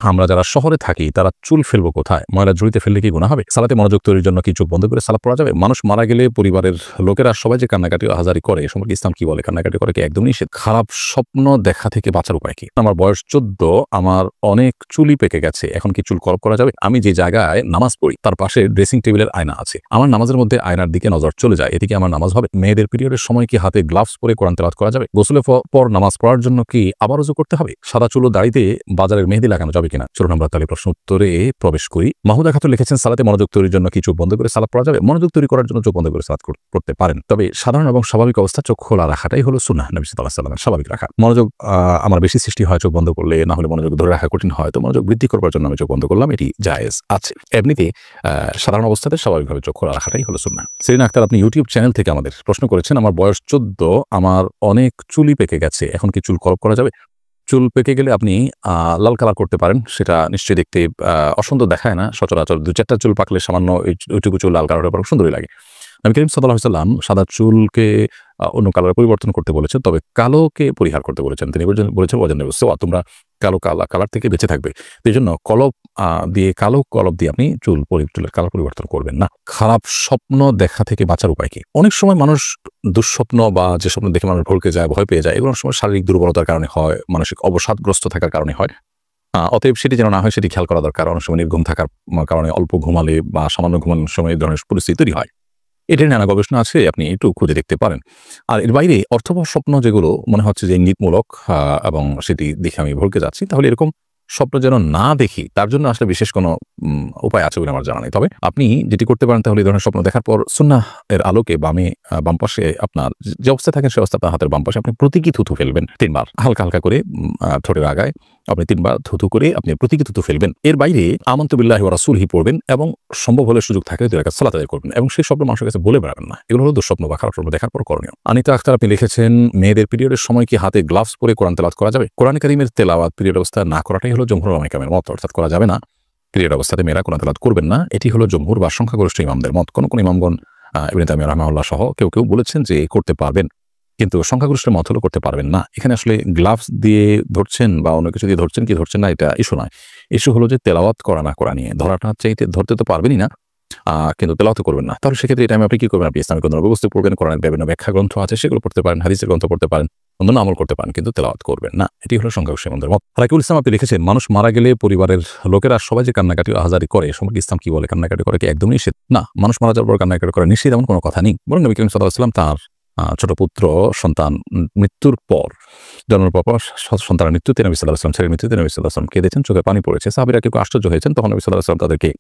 আমরা যারা শহরে থাকি তারা চুল ফেলবো কোথায়? ময়লা ঝুড়িতে ফেললে কি গুনাহ হবে? সালাতে মনোযোগ তৈরির জন্য কি চোখ বন্ধ করে সালাত পড়া যাবে? মানুষ মারা গেলে পরিবারের লোকেরা সবাই যে কান্নাকাটি ও আহাজারি করে এ সম্পর্কে ইসলাম কি বলে? কান্নাকাটি করা কি একদমই নিষেধ? খারাপ স্বপ্ন দেখা থেকে বাঁচার উপায় কি? আমার বয়স ১৪, আমার অনেক চুলই পেকে গেছে। এখন কি চুল কলপ করা যাবে? আমি যে জায়গায় নামাজ পড়ি তার পাশে ড্রেসিং টেবিলের আয়না আছে। আমার নামাজের মধ্যে আয়নার দিকে নজর চলে যায়। এতে কি আমার নামাজ হবে? মেয়েদের পিরিয়ডের সময় কি হাতে গ্লাভস পরে কোরআন তেলাওয়াত করা যাবে? গোসলের পর নামাজ পড়ার জন্য কি আবার ওযু করতে হবে? সাদা চুল ও দাড়িতে বাজারের মেহেদি লাগানো যাবে কিনা? চলুন আমরা তাহলে প্রশ্ন উত্তরে প্রবেশ করি। মাহমুদা খাতুন লিখেছেন, সালাতে মনোযোগ তৈরির জন্য কি চোখ বন্ধ করে সালাত পড়া যাবে? মনোযোগ তৈরি করার জন্য চোখ বন্ধ করে সালাত পড়তে পারেন। তবে সাধারণ এবং স্বাভাবিক অবস্থা চোখ খোলা রাখাটাই হলো সুন্নাহ নবী সাল্লাল্লাহু আলাইহি ওয়াসাল্লামের স্বাভাবিক রাখা। মনোযোগ আমার বেশি সৃষ্টি হয় চোখ বন্ধ করলে, না হলে মনোযোগ ধরে রাখা কঠিন হয়। তো মনোযোগ বৃদ্ধি করবার জন্য আমি চোখ বন্ধ করলাম, এটি জায়েজ আছে। এমনিতে সাধারণ অবস্থাতে স্বাভাবিকভাবে চোখ খোলা রাখাটাই হলো সুন্নাহ। সেলিনা আক্তার, আপনি ইউটিউব চ্যানেল থেকে আমাদের প্রশ্ন করেছেন, আমার বয়স ১৪, আমার অনেক চুলই পেকে গেছে। এখন কি চুল কলপ করা যাবে? চুল পেকে গেলে আপনি লাল কালার করতে পারেন। সেটা নিশ্চয়ই দেখতে অসুন্দর দেখায় না। সচরাচর ২-৪ টা চুল পাকলে সামান্য ওইটুকু চুল লাল কালার হলে পরে সুন্দরই লাগে। নবী করিম সাল্লাল্লাহু আলাইহি ওয়াসাল্লাম সাদা চুলকে অন্য কালারে পরিবর্তন করতে বলেছেন, তবে কালোকে পরিহার করতে বলেছেন। তিনি বলেছেন ওয়াজান্নাবু সুওয়া, তোমরা কালো কালার থেকে বেঁচে থাকবে। তো এইজন্য কালো কলপ দিয়ে আপনি চুলের কালার পরিবর্তন করবেন না। খারাপ স্বপ্ন দেখা থেকে বাঁচার উপায় কি? অনেক সময় মানুষ দুঃস্বপ্ন বা যে স্বপ্ন দেখে মানুষ ভড়কে যায়, ভয় পেয়ে যায়, এগুলো অনেক সময় শারীরিক দুর্বলতার কারণে হয়, মানসিক অবসাদগ্রস্ত থাকার কারণে হয়। অতএব সেটি যেন না হয় সেটি খেয়াল করা দরকার। অনেক সময় নির্ঘুম থাকার কারণে অল্প ঘুমালে বা সামান্য ঘুমানোর সময় এই ধরনের পরিস্থিতি তৈরি হয়। এটার নানা গবেষণা আছে, আপনি একটু খুঁজে দেখতে পারেন। আর এর বাইরে অর্থবহ স্বপ্ন যেগুলো মনে হচ্ছে যে ইঙ্গিতমূলক এবং সেটি দেখে আমি ভড়কে যাচ্ছি, তাহলে এরকম স্বপ্ন যেন না দেখি তার জন্য আসলে বিশেষ কোনো উপায় আছে বলে আমার জানা নেই। তবে আপনি যেটি করতে পারেন তাহলে এই ধরনের স্বপ্ন দেখার পর সুন্নাহ এর আলোকে বাম পাশে আপনার যে অবস্থায় থাকেন সে অবস্থায় আপনার হাতের বাম পাশে আপনি প্রতীকী থুথু ফেলবেন ৩ বার। হালকা করে ঠোঁটের আগায় আপনি ৩ বার থুথু করে আপনি প্রতীকী থুথু ফেলবেন। এর বাইরে আমানতু বিল্লাহি ওয়া রাসূলিহি পড়বেন এবং সম্ভব হলে সুযোগ থাকলে ২ রাকাত সালাত আদায় করবেন এবং সেই স্বপ্ন মানুষের কাছে বলে বেড়াবেন না। এগুলো হলো দুঃস্বপ্ন বা খারাপ স্বপ্ন দেখার পর করণীয়। আনিতা আক্তার, আপনি লিখেছেন, মেয়েদের পিরিয়ডের সময় কি হাতে গ্লাভস পরে কোরআন তেলাওয়াত করা যাবে? কোরআন কারীমের তেলাওয়াত পিরিয়ড অবস্থায় না করাটাই হলো জমহুর উলামায়ে কেরামের মত, অর্থাৎ করা যাবে না। পিরিয়ড অবস্থাতে মেয়েরা কোরআন তেলাওয়াত করবেন না। এটি হলো জমহুর বা সংখ্যাগরিষ্ঠ ইমামদের মত। কোন ইমামগণ ইবনে তাইমিয়া রাহিমাহুল্লাহ সহ কেউ বলেছেন যে করতে পারবেন, কিন্তু সংখ্যাগরিষ্ঠের মত হলো করতে পারবেন না। এখানে আসলে গ্লাভস দিয়ে ধরছেন বা অন্য কিছু দিয়ে ধরছেন কি ধরছেন না, এটা ইস্যু নয়। ইস্যু হলো যে তেলাওয়াত করা না করা নিয়ে। ধরাটা চাইতে ধরতে তো পারবেনই না, কিন্তু তেলাওয়াত করবেন না। তাহলে সেক্ষেত্রে এই টাইমে আপনি কি করবেন? আপনি ইসলামিক বস্তু পড়বেন, কোরআনের বিভিন্ন ব্যাখ্যা গ্রন্থ আছে সেগুলো পড়তে পারেন, হাদিসের গ্রন্থ পড়তে পারেন, অন্যান্য আমল করতে পারেন, কিন্তু তেলাওয়াত করবেন না। এটি হলো সংখ্যাগরিষ্ঠ ইমামদের মত। রাকিবুল ইসলাম, আপনি লিখেছেন, মানুষ মারা গেলে পরিবারের লোকেরা সবাই যে কান্নাকাটি ও আহাজারি করে এ সম্পর্কে ইসলাম কি বলে? কান্নাকাটি করা কি একদমই নিষেধ? না, মানুষ মারা যাওয়ার পর কান্নাকাটি করা নিষেধ এমন কোনো কথা নেই। বরং নবী করিম সাল্লাল্লাহু আলাইহি ওয়াসাল্লাম তার ছোট পুত্র সন্তান মৃত্যুর পর, জন্মের পর সন্তানের মৃত্যুতে নবী সাল্লাল্লাহু আলাইহি ওয়াসাল্লাম, ছেলের মৃত্যুতে নবী সাল্লাল্লাহু আলাইহি ওয়াসাল্লাম কেঁদেছেন, চোখে পানি পড়েছে। সাহাবীরা কেউ আশ্চর্য হয়েছেন। তখন নবী সাল্লাল্লাহু আলাইহি ওয়াসাল্লাম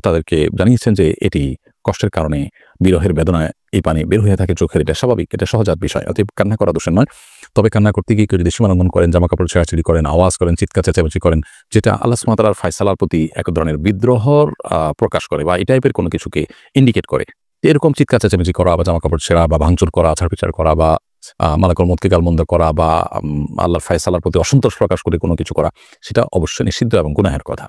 তাদেরকে জানিয়েছেন যে এটি কষ্টের কারণে, বিরহের বেদনায় এই পানি বের হয়ে থাকে চোখের, এটা স্বাভাবিক, এটা সহজাত বিষয়। অতএব কান্না করা দোষের নয়। তবে কান্না করতে গিয়ে কেউ যদি সীমালঙ্ঘন করেন, জামাকাপড় ছেঁড়াছেড়ি করেন, আওয়াজ করেন, চিৎকার চেঁচামেচি করেন, যেটা আল্লাহ সুবহানাহু ওয়া তাআলার ফায়সালার প্রতি এক ধরনের বিদ্রোহর প্রকাশ করে বা এই টাইপের কোনো কিছুকে ইন্ডিকেট করে, এরকম চিৎকার চেঁচামেচি করা বা জামাকাপড় ছেঁড়া বা ভাঙচুর করা, আছাড়-বিচার করা বা মালাকুল মউতকে গালমন্দ করা বা আল্লাহর ফায়সালার প্রতি অসন্তোষ প্রকাশ করে কোনো কিছু করা, সেটা অবশ্যই নিষিদ্ধ এবং গুনাহের কথা।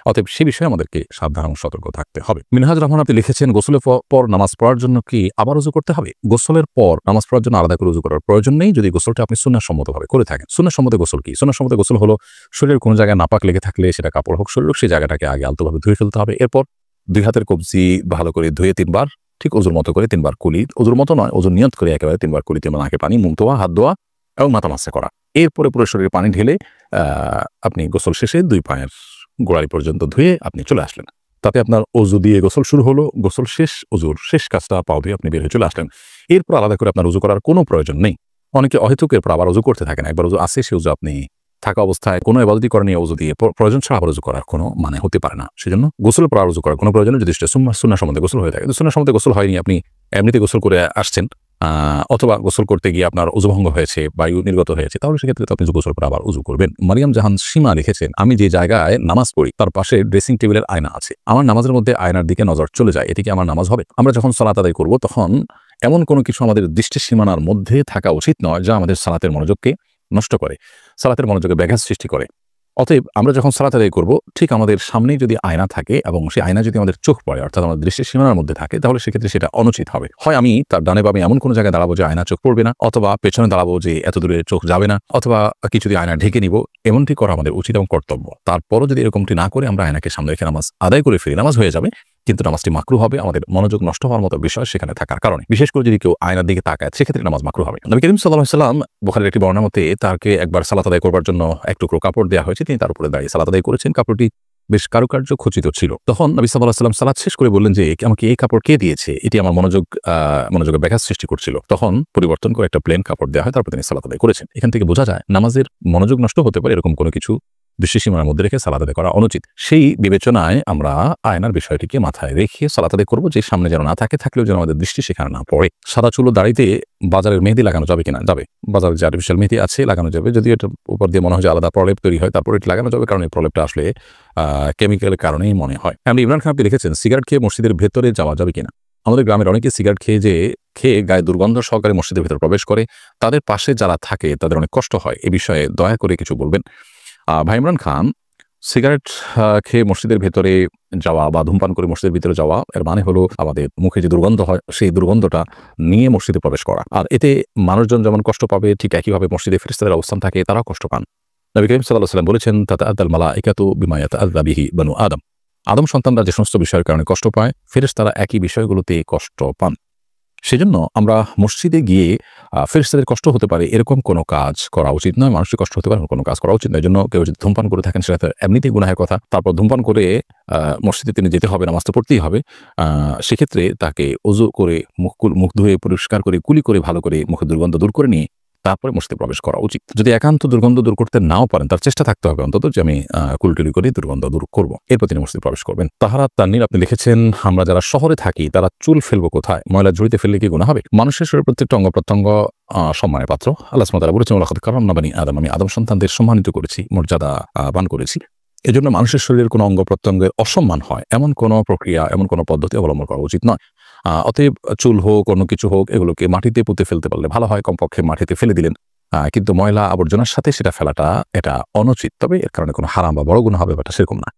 অতএব সে বিষয়ে আমাদেরকে সাবধান এবং সতর্ক থাকতে হবে। মিনহাজ রহমান, আপনি লিখেছেন, গোসলের পর নামাজ পড়ার জন্য কি আবার ওযু করতে হবে? গোসলের পর নামাজ পড়ার জন্য আলাদা করে ওযু করার প্রয়োজন নেই, যদি গোসলটা আপনি সুন্নাহসম্মতভাবে করে থাকেন। সুন্নাহসম্মত গোসল কি? সুন্নাহসম্মত গোসল হলো শরীরের কোনো জায়গায় নাপাক লেগে থাকলে, সেটা কাপড় হোক, শরীর হোক, সেই জায়গাটাকে আগে আলতোভাবে ধুয়ে ফেলতে হবে। এরপর ২ হাতের কবজি ভালো করে ধুয়ে ৩ বার, ঠিক ওযুর মতো করে ৩ বার কুলি, ওযুর মতো নয়, ওযুর নিয়ত করে একেবারে ৩ বার কুলি, ৩ বার নাকে পানি, মুখ ধোয়া, হাত ধোয়া এবং মাথা মাসা করা। এরপরে পুরো শরীরে পানি ঢেলে আপনি গোসল শেষে ২ পায়ের গোড়ালি পর্যন্ত ধুয়ে আপনি চলে আসলেন। তাতে আপনার ওযু দিয়ে গোসল শুরু হলো, গোসল শেষ, ওযুর শেষ কাজটা পাও ধুয়ে আপনি বের হয়ে চলে আসলেন। এরপর আলাদা করে আপনার ওযু করার কোনো প্রয়োজন নেই। অনেকে অহেতুক এরপর আবার ওযু করতে থাকেন। একবার ওযু আছে, সে ওযু আপনি থাকা অবস্থায় কোনো ইবাদতই করেন, ওযু দিয়ে প্রয়োজন ছাড়া আবার ওযু করার কোনো মানে হতে পারে না। সেজন্য গোসলের পর আর ওযু করার কোনো প্রয়োজন নেই, যদি সেটা সুন্নাহসম্মত গোসল হয়ে থাকে। সুন্নাহসম্মত গোসল হয়নি, আপনি এমনিতে গোসল করে আসছেন, অথবা গোসল করতে গিয়ে আপনার ওযু ভঙ্গ হয়েছে, বায়ু নির্গত হয়েছে, তাহলে সেক্ষেত্রে তো আপনি গোসল করে আবার ওযু করবেন। মারিয়াম জাহান সীমা লিখেছেন, আমি যে জায়গায় নামাজ পড়ি তার পাশে ড্রেসিং টেবিলের আয়না আছে। আমার নামাজের মধ্যে আয়নার দিকে নজর চলে যায়, এটি কি আমার নামাজ হবে? আমরা যখন সালাত আদায় করব তখন এমন কোনো কিছু আমাদের দৃষ্টির সীমানার মধ্যে থাকা উচিত নয় যা আমাদের সালাতের মনোযোগকে নষ্ট করে, সালাতের মনোযোগে ব্যাঘাত সৃষ্টি করে। অতএব আমরা যখন সালাত আদায় করব, ঠিক আমাদের সামনেই যদি আয়না থাকে এবং সেই আয়না যদি আমাদের চোখ পড়ে, অর্থাৎ আমাদের দৃষ্টির সীমানার মধ্যে থাকে, তাহলে সেক্ষেত্রে সেটা অনুচিত হবে। হয় আমি তার ডানে বামে এমন কোনো জায়গায় দাঁড়াবো যে আয়না চোখ পড়বে না, অথবা পেছনে দাঁড়াবো যে এত দূরে চোখ যাবে না, অথবা কিছু দিয়ে আয়না ঢেকে নিব। এমনটি করা আমাদের উচিত এবং কর্তব্য। তারপরও যদি এরকমটি না করে আমরা আয়নাকে সামনে রেখে নামাজ আদায় করে ফিরি, নামাজ হয়ে যাবে, কিন্তু নামাজটি মাকরু হবে আমাদের মনোযোগ নষ্ট হওয়ার মতো বিষয় সেখানে থাকার কারণে। বিশেষ করে যদি কেউ আয়নার দিকে তাকায়, সেক্ষেত্রে নামাজ মাকরু হবে। নবী করিম সাল্লাল্লাহু আলাইহি ওয়াসাল্লাম, বুখারীর একটি বর্ণনা মতে, তাকে একবার সালাত আদায় করবার জন্য এক টুকরো কাপড় দেওয়া হয়েছে, তিনি তার উপরে দাঁড়িয়ে সালাত আদায় করেছেন। কাপড়টি বেশ কারুকার্য খচিত ছিল। তখন নবী সাল্লাল্লাহু আলাইহি ওয়াসাল্লাম সালাত শেষ করে বললেন যে, আমাকে এই কাপড় কে দিয়েছে? এটি আমার মনোযোগে ব্যাঘাত সৃষ্টি করছিল। তখন পরিবর্তন করে একটা প্লেন কাপড় দেওয়া হয়, তারপর তিনি সালাত আদায় করেছেন। এখান থেকে বোঝা যায় নামাজের মনোযোগ নষ্ট হতে পারে এরকম কোনো কিছু দৃষ্টিসীমার মধ্যে রেখে সালাত আদায় করা অনুচিত। সেই বিবেচনায় আমরা আয়নার বিষয়টিকে মাথায় রেখে সালাত আদায় করবো, যে সামনে যেন না থাকে, থাকলেও যেন আমাদের দৃষ্টি সেখানে না পড়ে। সাদা চুলো দাড়িতে বাজারের মেহেদি লাগানো যাবে কিনা? যাবে। বাজারে যে আর্টিফিশিয়াল মেহেদি আছে লাগানো যাবে, যদি এটা উপর দিয়ে মনে হয় যে আলাদা প্রলেপ তৈরি হয়, তারপর এটি লাগানো যাবে, কারণ এই প্রলেপটা আসলে কেমিক্যালের কারণেই মনে হয়। আপনি ইমরান খান, আপনি লিখেছেন, সিগারেট খেয়ে মসজিদের ভেতরে যাওয়া যাবে কিনা? আমাদের গ্রামের অনেকে সিগারেট খেয়ে গায়ে দুর্গন্ধ সহকারে মসজিদের ভেতরে প্রবেশ করে। তাদের পাশে যারা থাকে তাদের অনেক কষ্ট হয়। এ বিষয়ে দয়া করে কিছু বলবেন। ভাই ইমরান খান, সিগারেট খেয়ে মসজিদের ভেতরে যাওয়া বা ধূমপান করে মসজিদের ভিতরে যাওয়া, এর মানে হলো আমাদের মুখে যে দুর্গন্ধ হয় সেই দুর্গন্ধটা নিয়ে মসজিদে প্রবেশ করা। আর এতে মানুষজন যেমন কষ্ট পাবে, ঠিক একইভাবে মসজিদে ফেরেশতাদের অবস্থান থাকে, তারাও কষ্ট পান। নবী করিম সাল্লাল্লাহু আলাইহি ওয়াসাল্লাম বলেছেন, তাতাআদ্দাল মালাইকাতু বিমা ইয়াতাআদ্দা বিহি বানু আদম। আদম সন্তানরা যে সমস্ত বিষয়ের কারণে কষ্ট পায়, ফেরেশতারা একই বিষয়গুলোতে কষ্ট পান। সেজন্য আমরা মসজিদে গিয়ে ফেরেশতাদের কষ্ট হতে পারে এরকম কোনো কাজ করা উচিত নয়, মানুষের কষ্ট হতে পারে কোনো কাজ করা উচিত নয়। এজন্য কেউ যদি ধূমপান করে থাকেন, সেটা তো এমনিতেই গুনাহের কথা। তারপর ধূমপান করে মসজিদে তিনি যেতে হবে, নামাজ তো পড়তেই হবে। সেক্ষেত্রে তাকে ওযু করে মুখ ধুয়ে পরিষ্কার করে কুলি করে ভালো করে মুখের দুর্গন্ধ দূর করে নিয়ে তারপরে মসজিদে প্রবেশ করা উচিত। যদি একান্ত দুর্গন্ধ দূর করতে নাও পারেন, তার চেষ্টা থাকতে হবে অন্তত যে আমি কুলটুলি করে দুর্গন্ধ দূর করব, এরপর তিনি মসজিদে প্রবেশ করবেন। তাহারা তাননীর, আপনি লিখেছেন, আমরা যারা শহরে থাকি তারা চুল ফেলবো কোথায়? ময়লা ঝুড়িতে ফেললে কি গুনাহ হবে? মানুষের শরীরের প্রত্যেকটা অঙ্গ প্রত্যঙ্গ সম্মানের পাত্র। আল্লাহ সুবহানাহু ওয়া তাআলা বলেছেন, ওয়ালাকাদ কারামনা বানি আদম, আমি আদম সন্তানদের সম্মানিত করেছি, মর্যাদা বান করেছি। এজন্য মানুষের শরীরের কোনো অঙ্গ প্রত্যঙ্গের অসম্মান হয় এমন কোনো প্রক্রিয়া, এমন কোনো পদ্ধতি অবলম্বন করা উচিত নয়। অতএব চুল হোক, অন্য কিছু হোক, এগুলোকে মাটিতে পুঁতে ফেলতে পারলে ভালো হয়, কমপক্ষে মাটিতে ফেলে দিলেন। কিন্তু ময়লা আবর্জনার সাথে সেটা ফেলাটা এটা অনুচিত। তবে এর কারণে কোনো হারাম বা বড় গুনাহ হবে ব্যাপারটা সেরকম না।